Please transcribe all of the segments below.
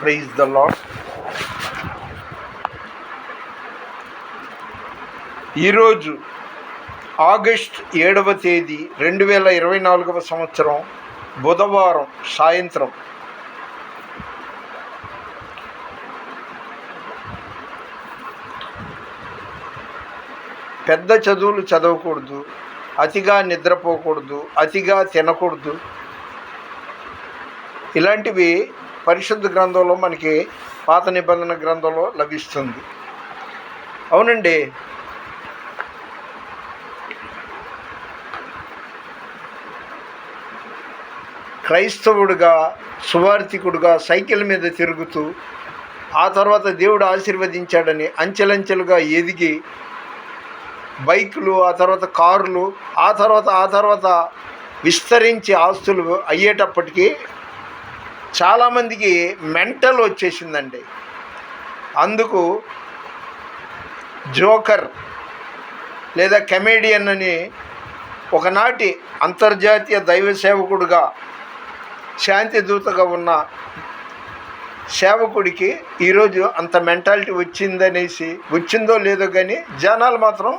Praise the Lord. ఈరోజు August 7వ తేదీ 2024 సంవత్సరం బుధవారం సాయంత్రం. పెద్ద చదువులు చదవకూడదు, అతిగా నిద్రపోకూడదు, అతిగా తినకూడదు. ఇలాంటివి పరిశుద్ధ గ్రంథంలో మనకి పాత నిబంధన గ్రంథంలో లభిస్తుంది. అవునండి, క్రైస్తవుడిగా సువార్థికుడుగా సైకిల్ మీద తిరుగుతూ ఆ తర్వాత దేవుడు ఆశీర్వదించాడని అంచెలంచెలుగా ఎదిగి బైకులు, ఆ తర్వాత కార్లు, ఆ తర్వాత విస్తరించి ఆస్తులు అయ్యేటప్పటికీ చాలామందికి మెంటల్ వచ్చేసిందండి. అందుకు జోకర్ లేదా కమేడియన్ అని ఒకనాటి అంతర్జాతీయ దైవ సేవకుడుగా శాంతి దూతగా ఉన్న సేవకుడికి ఈరోజు అంత మెంటాలిటీ వచ్చిందో లేదో కానీ జనాలు మాత్రం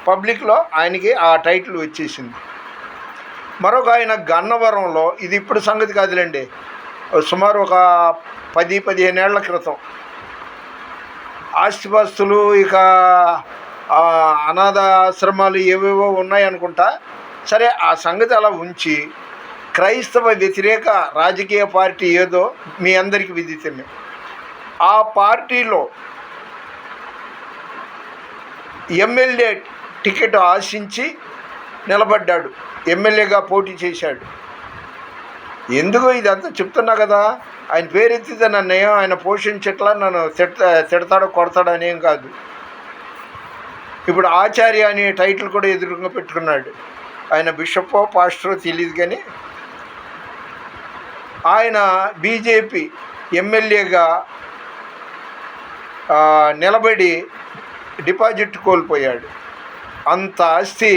పబ్లిక్లో ఆయనకి ఆ టైటిల్ వచ్చేసింది. మరొక ఆయన గన్నవరంలో, ఇది ఇప్పుడు సంగతి కాదులేండి, సుమారు ఒక 10-15 ఏళ్ల క్రితం ఆస్తిపాస్తులు ఇక అనాథ ఆశ్రమాలు ఏవేవో ఉన్నాయనుకుంటా. సరే, ఆ సంగతి అలా ఉంచి క్రైస్తవ వ్యతిరేక రాజకీయ పార్టీ ఏదో మీ అందరికీ విదితమే. ఆ పార్టీలో ఎమ్మెల్యే టికెట్ ఆశించి నిలబడ్డాడు, ఎమ్మెల్యేగా పోటీ చేశాడు. ఎందుకో ఇదంతా చెప్తున్నా కదా, ఆయన పేరెత్తితే నన్ను ఆయన పోషించట్లా, నన్ను తిడతాడో కొడతాడో అనేం కాదు. ఇప్పుడు ఆచార్య అనే టైటిల్ కూడా ఎదురుగా పెట్టుకున్నాడు. ఆయన బిషప్పో పాస్టరో తెలియదు, కానీ ఆయన బీజేపీ ఎమ్మెల్యేగా నిలబడి డిపాజిట్ కోల్పోయాడు. అంత ఆస్తి,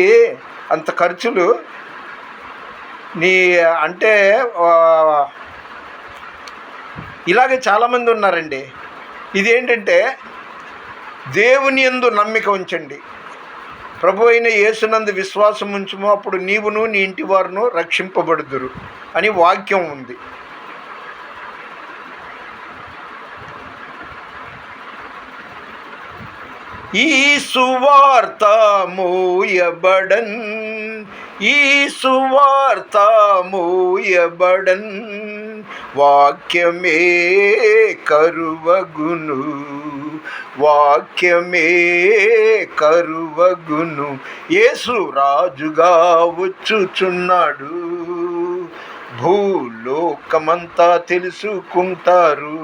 అంత ఖర్చులు. అంటే ఇలాగే చాలామంది ఉన్నారండి. ఇదేంటంటే, దేవుని యందు నమ్మిక ఉంచండి, ప్రభు అయిన యేసునందు విశ్వాసం ఉంచుము, అప్పుడు నీవును నీ ఇంటి వారును రక్షింపబడుదురు అని వాక్యం ఉంది. ఈ సువార్త మూయబడన్, ఈ సువార్త మూయబడన్, వాక్యమే కరువగును, వాక్యమే కరువగును. యేసు రాజుగా వచ్చుచున్నాడు, భూలోకమంతా తెలుసుకుంటారు.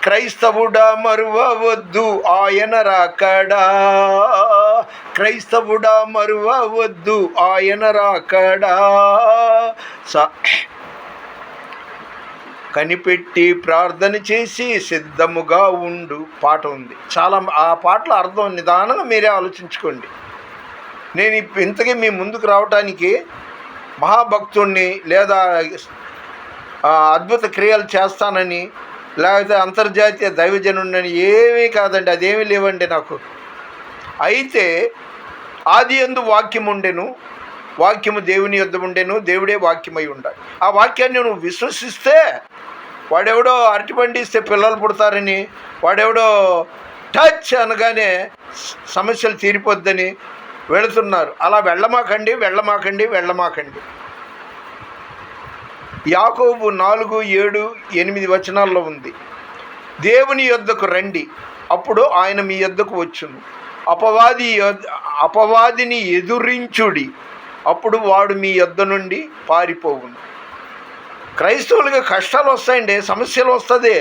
క్రైస్తవుడా మరువవద్దు ఆయన రాకడా, క్రైస్తవుడా మరువవద్దు ఆయన రాకడా. కనిపెట్టి ప్రార్థన చేసి సిద్ధముగా ఉండు పాట ఉంది. చాలా ఆ పాటల అర్థం నిదానంగా మీరే ఆలోచించుకోండి. నేను ఇంతకీ మీ ముందుకు రావటానికి మహాభక్తుణ్ణి లేదా అద్భుత క్రియలు చేస్తానని లేకపోతే అంతర్జాతీయ దైవజనుడిని ఏమీ కాదండి, అదేమీ లేవండి నాకు. అయితే ఆది యందు వాక్యం ఉండెను, వాక్యము దేవుని యొద్ద ఉండెను, దేవుడే వాక్యమై ఉండాలి. ఆ వాక్యాన్ని నువ్వు విశ్వసిస్తే, వాడెవడో అరటిపండి ఇస్తే పిల్లలు పుడతారని, వాడెవడో టచ్ అనగానే సమస్యలు తీరిపోద్దని వెళుతున్నారు. అలా వెళ్ళమాకండి. యాకోబు 4:7-8 వచనాల్లో ఉంది, దేవుని యొద్దకు రండి, అప్పుడు ఆయన మీ యొద్దకు వచ్చును. అపవాదిని ఎదురించుడి, అప్పుడు వాడు మీ యొద్ద నుండి పారిపోవును. క్రైస్తవులకి కష్టాలు వస్తాయండి, సమస్యలు వస్తుంది.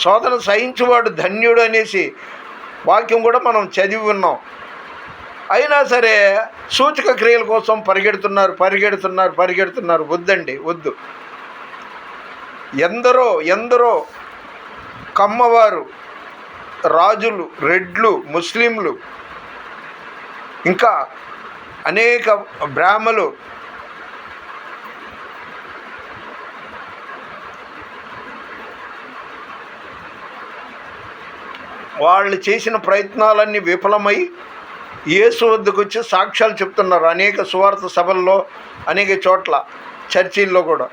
శోధన సహించువాడు ధన్యుడు అనేసి వాక్యం కూడా మనం చదివి ఉన్నాం. అయినా సరే సూచక క్రియల కోసం పరిగెడుతున్నారు. వద్దండి, వద్దు. ఎందరో కమ్మవారు, రాజులు, రెడ్లు, ముస్లింలు, ఇంకా అనేక బ్రాహ్మలు వాళ్ళు చేసిన ప్రయత్నాలన్నీ విఫలమై యేసు వద్దకు వచ్చి సాక్ష్యాలు చెప్తున్నారు అనేక సువార్త సభల్లో, అనేక చోట్ల, చర్చిల్లో కూడా.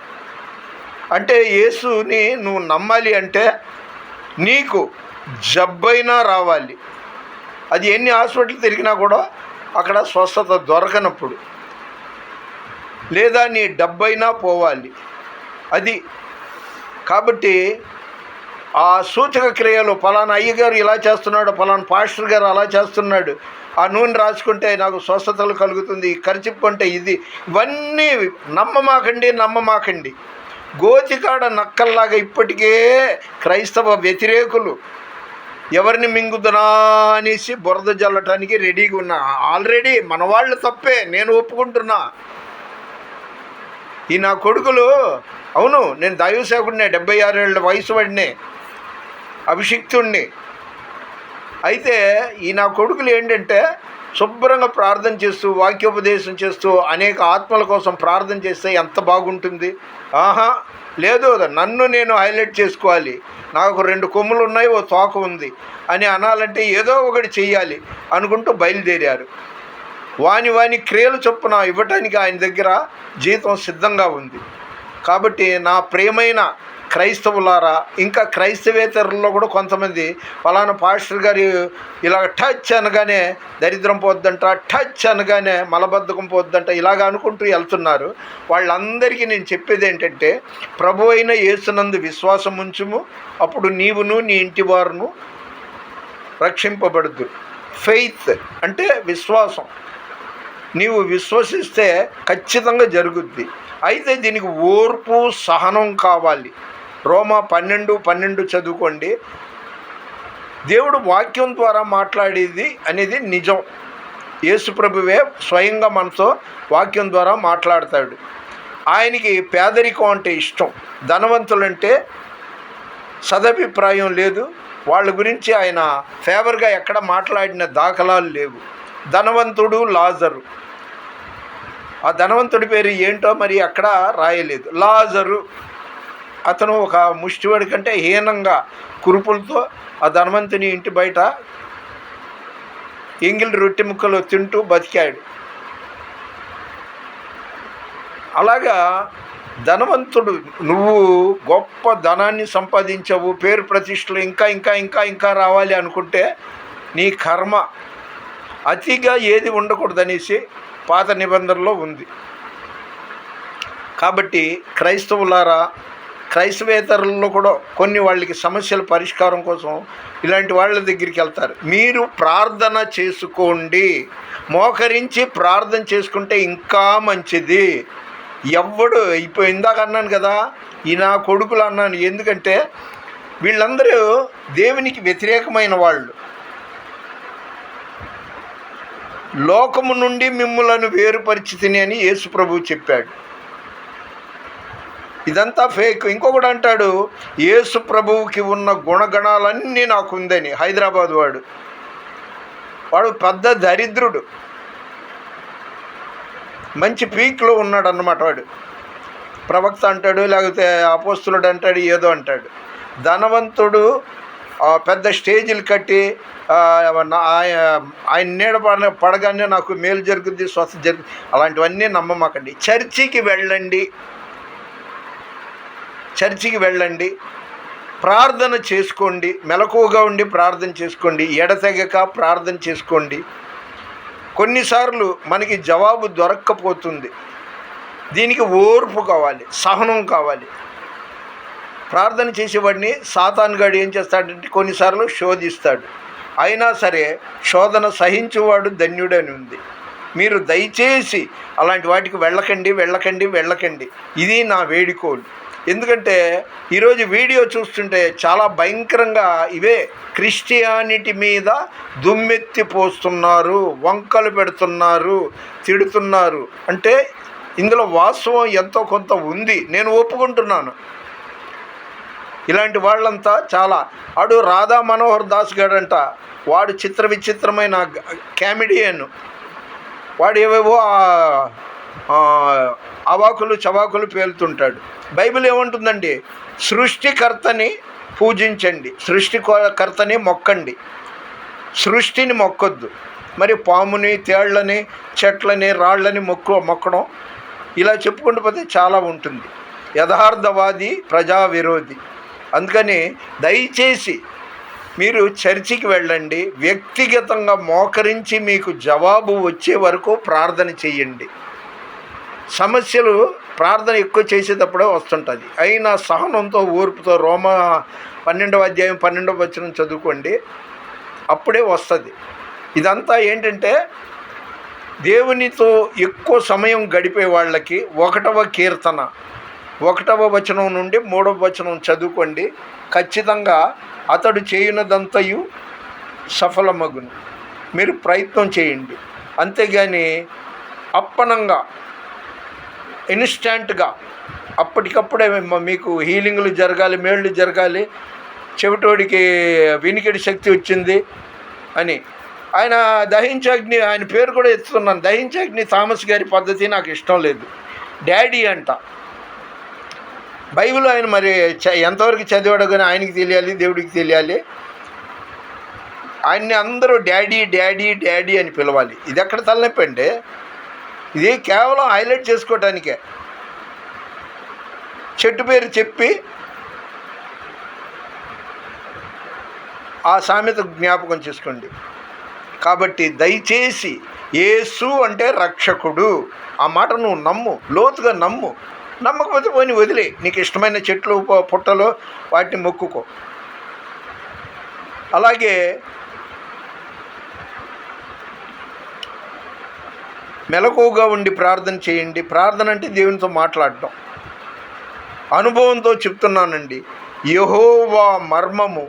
అంటే యేసుని నువ్వు నమ్మాలి అంటే నీకు జబ్బైనా రావాలి. అది ఎన్ని హాస్పిటల్ తిరిగినా కూడా అక్కడ స్వస్థత దొరకనప్పుడు, లేదా నీ డబ్బైనా పోవాలి. అది కాబట్టి ఆ సూచక క్రియలు ఫలానా అయ్యగారు ఇలా చేస్తున్నాడు, ఫలానా పాస్టర్ గారు అలా చేస్తున్నాడు, ఆ నూనె రాసుకుంటే నాకు స్వస్థతలు కలుగుతుంది, కరిచిప్పుకుంటే ఇది, ఇవన్నీ నమ్మమాకండి. గోతికాడ నక్కల్లాగా ఇప్పటికే క్రైస్తవ వ్యతిరేకులు ఎవరిని మింగుదనా అనేసి బురద జల్లటానికి రెడీగా ఉన్నా. ఆల్రెడీ మన వాళ్ళు తప్పే, నేను ఒప్పుకుంటున్నా. ఈ నా కొడుకులు, అవును నేను దైవ సేవకుడినే, 76 ఏళ్ళ వయసు వాడినే, అభిషిక్తుణ్ణి. అయితే ఈ నా కొడుకులు ఏంటంటే శుభ్రంగా ప్రార్థన చేస్తూ, వాక్యోపదేశం చేస్తూ, అనేక ఆత్మల కోసం ప్రార్థన చేస్తే ఎంత బాగుంటుంది. లేదు, నన్ను నేను హైలైట్ చేసుకోవాలి, నాకు 2 కొమ్ములు ఉన్నాయి, ఓ తోక ఉంది అని అనాలంటే ఏదో ఒకటి చెయ్యాలి అనుకుంటూ బయలుదేరారు. వాని క్రియలు చొప్పున ఇవ్వటానికి ఆయన దగ్గర జీతం సిద్ధంగా ఉంది. కాబట్టి నా ప్రియమైన క్రైస్తవులారా, ఇంకా క్రైస్తవేతరుల్లో కూడా కొంతమంది ఫలానా పాస్టర్ గారు ఇలా టచ్ అనగానే దరిద్రం పోద్దంట, టచ్ అనగానే మలబద్ధకం పోద్దంట, ఇలాగ అనుకుంటూ వెళ్తున్నారు. వాళ్ళందరికీ నేను చెప్పేది ఏంటంటే, ప్రభు అయిన యేసునందు విశ్వాసం ఉంచుము, అప్పుడు నీవును నీ ఇంటి వారును రక్షింపబడుదు. ఫెయిత్ అంటే విశ్వాసం. నీవు విశ్వసిస్తే ఖచ్చితంగా జరుగుద్ది. అయితే దీనికి ఓర్పు, సహనం కావాలి. రోమా 12:12 చదువుకోండి. దేవుడు వాక్యం ద్వారా మాట్లాడేది అనేది నిజం. యేసుప్రభువే స్వయంగా మనతో వాక్యం ద్వారా మాట్లాడతాడు. ఆయనకి పేదరికం అంటే ఇష్టం, ధనవంతులంటే సదభిప్రాయం లేదు. వాళ్ళ గురించి ఆయన ఫేవర్గా ఎక్కడ మాట్లాడిన దాఖలాలు లేవు. ధనవంతుడు లాజరు, ఆ ధనవంతుడి పేరు ఏంటో మరి అక్కడ రాయలేదు. లాజరు అతను ఒక ముష్టివాడి కంటే హీనంగా కురుపులతో ఆ ధనవంతుని ఇంటి బయట ఎంగిలి రొట్టె ముక్కలు తింటూ బతికాడు. అలాగా ధనవంతుడు, నువ్వు గొప్ప ధనాన్ని సంపాదించవు, పేరు ప్రతిష్టలు ఇంకా ఇంకా ఇంకా ఇంకా రావాలి అనుకుంటే నీ కర్మ. అతిగా ఏది ఉండకూడదనేసి పాత నిబంధనలో ఉంది. కాబట్టి క్రైస్తవులారా, క్రైస్తవేతరుల్లో కూడా కొన్ని వాళ్ళకి సమస్యల పరిష్కారం కోసం ఇలాంటి వాళ్ళ దగ్గరికి వెళ్తారు. మీరు ప్రార్థన చేసుకోండి, మోకరించి ప్రార్థన చేసుకుంటే ఇంకా మంచిది. ఎవడు ఇందాక అన్నాను కదా, ఈ నా కొడుకులు అన్నాను, ఎందుకంటే వీళ్ళందరూ దేవునికి వ్యతిరేకమైన వాళ్ళు. లోకము నుండి మిమ్ములను వేరుపరిచితిని అని యేసు ప్రభువు చెప్పాడు. ఇదంతా ఫేక్. ఇంకొకటి అంటాడు, యేసు ప్రభువుకి ఉన్న గుణగణాలన్నీ నాకు ఉందని. హైదరాబాద్ వాడు పెద్ద దరిద్రుడు, మంచి పీక్లో ఉన్నాడు అన్నమాట. వాడు ప్రవక్త అంటాడు, లేకపోతే అపోస్తులుడు అంటాడు, ఏదో అంటాడు. ధనవంతుడు పెద్ద స్టేజీలు కట్టి ఆయన నీడ పడగానే నాకు మేలు జరుగుద్ది, స్వస్థ జరుగుతుంది, అలాంటివన్నీ నమ్మమాకండి. చర్చికి వెళ్ళండి, ప్రార్థన చేసుకోండి, మెలకువగా ఉండి ప్రార్థన చేసుకోండి, ఎడతెగక ప్రార్థన చేసుకోండి. కొన్నిసార్లు మనకి జవాబు దొరక్కపోతుంది. దీనికి ఓర్పు కావాలి, సహనం కావాలి. ప్రార్థన చేసేవాడిని సాతానుగాడు ఏం చేస్తాడంటే కొన్నిసార్లు శోధిస్తాడు. అయినా సరే శోధన సహించేవాడు ధన్యుడని ఉంది. మీరు దయచేసి అలాంటి వాటికి వెళ్ళకండి. ఇది నా వేడుకోలు. ఎందుకంటే ఈరోజు వీడియో చూస్తుంటే చాలా భయంకరంగా ఇవే క్రిస్టియానిటీ మీద దుమ్మెత్తి పోస్తున్నారు, వంకలు పెడుతున్నారు, తిడుతున్నారు. అంటే ఇందులో వాస్తవం ఎంతో కొంత ఉంది, నేను ఒప్పుకుంటున్నాను. ఇలాంటి వాళ్ళంతా చాలా. వాడు రాధా మనోహర్ దాస్ గాడంట, వాడు విచిత్రమైన కామెడియన్. వాడు ఏవేవో అవాకులు చవాకులు పేలుతుంటాడు. బైబిల్ ఏమంటుందండి? సృష్టికర్తని పూజించండి, సృష్టికర్తని మొక్కండి. సృష్టిని మొక్కొద్దు. మరి పాముని, తేళ్లని, చెట్లని, రాళ్ళని మొక్కడం ఇలా చెప్పుకుంటూ పోతే చాలా ఉంటుంది. యథార్థవాది, ప్రజా విరోధి. అందుకని దయచేసి మీరు చర్చికి వెళ్ళండి, వ్యక్తిగతంగా మోకరించి మీకు జవాబు వచ్చే వరకు ప్రార్థన చేయండి. సమస్యలు ప్రార్థన ఎక్కువ చేసేటప్పుడే వస్తుంటుంది. అయినా సహనంతో, ఓర్పుతో రోమా 12వ అధ్యాయం 12వ వచనం చదువుకోండి, అప్పుడే వస్తుంది. ఇదంతా ఏంటంటే దేవునితో ఎక్కువ సమయం గడిపే వాళ్ళకి 1వ కీర్తన 1వ వచనం నుండి 3వ వచనం చదువుకోండి. ఖచ్చితంగా అతడు చేయునదంతయు సఫలమగును. మీరు ప్రయత్నం చేయండి. అంతేగాని అప్పనంగా ఇన్స్టాంట్గా అప్పటికప్పుడే మీకు హీలింగ్లు జరగాలి, మేళ్ళు జరగాలి, చెవిటోడికి వినికిడి శక్తి వచ్చింది అని ఆయన దహించాగ్ని, ఆయన పేరు కూడా ఎత్తుతున్నాను, దహించాగ్ని థామస్ గారి పద్ధతి నాకు ఇష్టం లేదు. డాడీ అంట బైబిల్ ఆయన మరి ఎంతవరకు చదివాడో కానీ ఆయనకి తెలియాలి, దేవుడికి తెలియాలి. ఆయన్ని అందరూ డాడీ డాడీ డాడీ అని పిలవాలి. ఇది ఎక్కడ తలనొప్పి అండి? ఇది కేవలం హైలైట్ చేసుకోవటానికే. చెట్టు పేరు చెప్పి ఆ సామెత జ్ఞాపకం చేసుకోండి. కాబట్టి దయచేసి యేసు అంటే రక్షకుడు, ఆ మాట నువ్వు నమ్ము, లోతుగా నమ్ము. నమ్మకపోతే పోని వదిలే, నీకు ఇష్టమైన చెట్లు పుట్టలో వాటిని మొక్కుకో. అలాగే మెలకువగా ఉండి ప్రార్థన చేయండి. ప్రార్థన అంటే దేవునితో మాట్లాడటం. అనుభవంతో చెప్తున్నానండి, యెహోవా మర్మము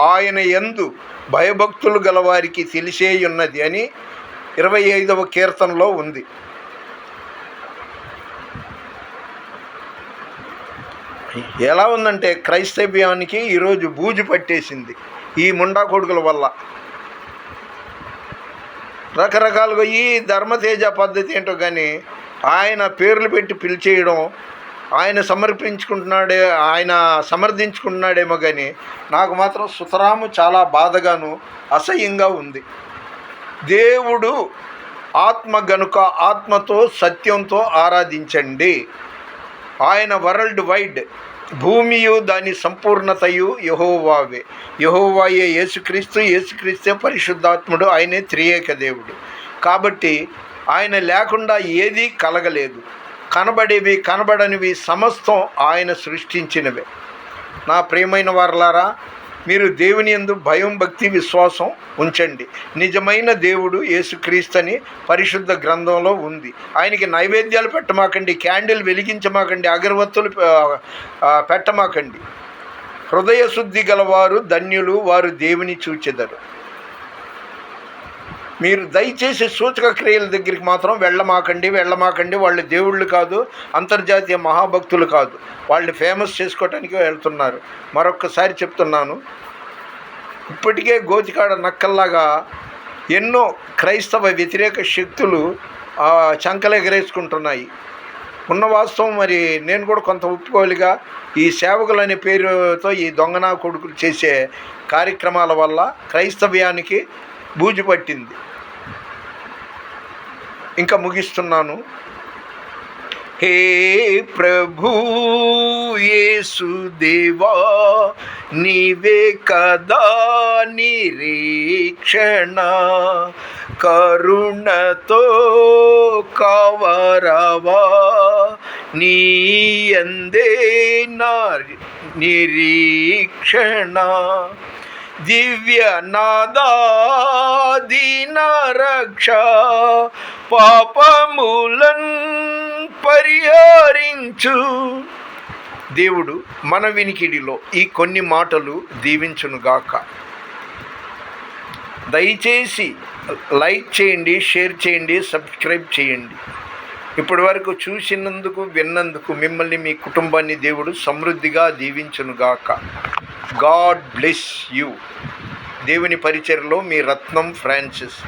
ఆయన యందు భయభక్తులు గలవారికి తెలిసేయున్నది అని 25వ కీర్తనలో ఉంది. ఎలా ఉందంటే క్రైస్తవ్యానికి ఈరోజు బూజు పట్టేసింది ఈ ముండా కొడుకుల వల్ల. రకరకాలుగా ఈ ధర్మతేజ పద్ధతి ఏంటో కానీ ఆయన పేర్లు పెట్టి పిలిచేయడం, ఆయన సమర్థించుకుంటున్నాడేమో కానీ నాకు మాత్రం సుతరాము చాలా బాధగాను అసహ్యంగా ఉంది. దేవుడు ఆత్మ గనుక ఆత్మతో సత్యంతో ఆరాధించండి. ఆయన వరల్డ్ వైడ్, భూమియు దాని సంపూర్ణతయు యెహోవావే. యెహోవాయే యేసుక్రీస్తు, యేసుక్రీస్తే పరిశుద్ధాత్ముడు, ఆయనే త్రియేక దేవుడు. కాబట్టి ఆయన లేకుండా ఏదీ కలగలేదు. కనబడేవి కనబడనివి సమస్తం ఆయన సృష్టించినవే. నా ప్రియమైన వారలారా, మీరు దేవుని యందు భయం, భక్తి, విశ్వాసం ఉంచండి. నిజమైన దేవుడు యేసుక్రీస్తని పరిశుద్ధ గ్రంథంలో ఉంది. ఆయనకి నైవేద్యాలు పెట్టమాకండి, క్యాండిల్ వెలిగించమాకండి, అగరవత్తులు పెట్టమాకండి. హృదయ శుద్ధి గలవారు ధన్యులు, వారు దేవుని చూచెదరు. మీరు దయచేసి సూచక క్రియల దగ్గరికి మాత్రం వెళ్ళమాకండి. వాళ్ళు దేవుళ్ళు కాదు, అంతర్జాతీయ మహాభక్తులు కాదు, వాళ్ళని ఫేమస్ చేసుకోవటానికి వెళ్తున్నారు. మరొక్కసారి చెప్తున్నాను, ఇప్పటికే గోతికాడ నక్కల్లాగా ఎన్నో క్రైస్తవ వ్యతిరేక శక్తులు చంకలెగరేసుకుంటున్నాయి. ఉన్న వాస్తవం మరి నేను కూడా కొంత ఒప్పుకోలిగా, ఈ సేవకులు అనే పేరుతో ఈ దొంగనా కొడుకులు చేసే కార్యక్రమాల వల్ల క్రైస్తవ్యానికి బూజు పట్టింది. ఇంకా ముగిస్తున్నాను. హే ప్రభు యేసుదేవా, నీవే కదా నిరీక్షణ, కరుణతో కవరవా, నీయందే నా నిరీక్షణ. దివ్య నాదాదీన రక్ష, పాపములన్ పరిహరించు. దేవుడు మన వినికిడిలో ఈ కొన్ని మాటలు దీవించునుగాక. దయచేసి లైక్ చేయండి, షేర్ చేయండి, సబ్స్క్రైబ్ చేయండి. ఇప్పటి వరకు చూసినందుకు, విన్నందుకు మిమ్మల్ని, మీ కుటుంబాన్ని దేవుడు సమృద్ధిగా దీవించునుగాక. God bless you. దేవుని పరిచర్యలో మీ రత్నం ఫ్రాన్సిస్.